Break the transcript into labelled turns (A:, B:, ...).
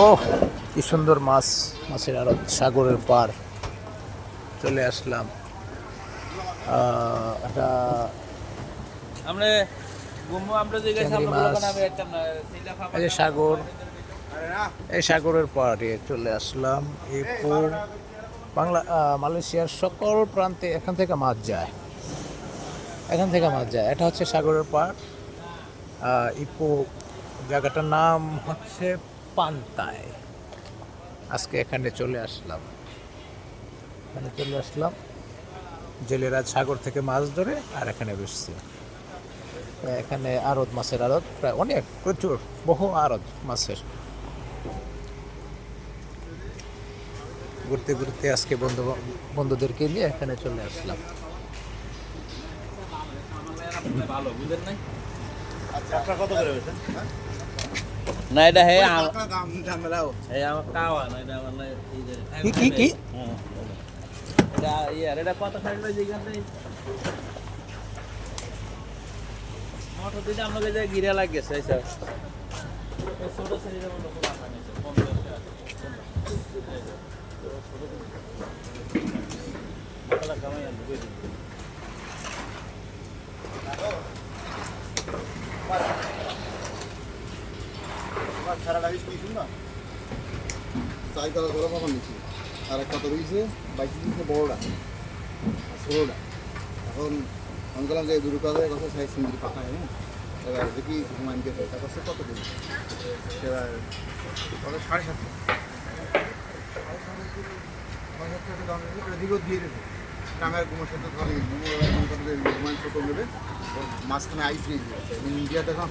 A: ওহ, কি সুন্দর মাছ, মাছের আড়ত, সাগরের পার চলে আসলাম। একটা
B: আমরা আমরা যে গেছি
A: চিংড়ি
B: আমরা বললাম
A: মাছ,
B: আমি একদম সিলা
A: এই যে সাগর, এই সাগরের পাড়ে চলে আসলাম। এই বাংলা মালয়েশিয়ার সকল প্রান্তে এখান থেকে মাছ যায়, এখান থেকে মাছ যায়। এটা হচ্ছে সাগরের পাড়। ইপো জায়গাটার নাম হচ্ছে পান্তায়। আজকে এখানে চলে আসলাম, জেলেরা সাগর থেকে মাছ ধরে আর এখানে বসছে। এখানে আড়ত, মাছের আড়ত প্রায় অনেক, প্রচুর, বহু আড়ত মাছের। ঘুরতে ঘুরতে আজকে বন্ধুদেরকে নিয়ে এখানে চলে আসলাম।
B: ভালো বুঝেন নাই
C: আপনার কত করে হয়েছে?
B: না এটা হে
C: দাম ঝামেলাও
B: এই আমার কাওয়া না এটা আমার এই যে
A: কি
B: এটা ইয়ার এটা কত খাইল যেখান থেকে মোটর দিতে আমাকে যে গিরা লাগেছে স্যার ছোট সাইজের মতো কোনো আটা নেই 50 টাকা মাথাটা কামাই আনবো বুঝলি
C: সারাটা বিশ নিয়েছিল না, চাই করা করে কখন নিচ্ছি। আর একটা তো রয়েছে বাইশে দিচ্ছে বড়োটা আর ষোলোটা। এখন আমি বললাম যে দুটো কাজে কথা সাইজ সিঙ্গি পাকা হ্যাঁ। এবার দেখি মাইনকে এটা করছে কত দিন, এবার কত 7.5 এদিকেও দিয়ে দেবে টাঙ্গার কুমার সাথে ধরে মাঝখানে আইস দিয়ে দিয়েছে ইন্ডিয়াতে এখন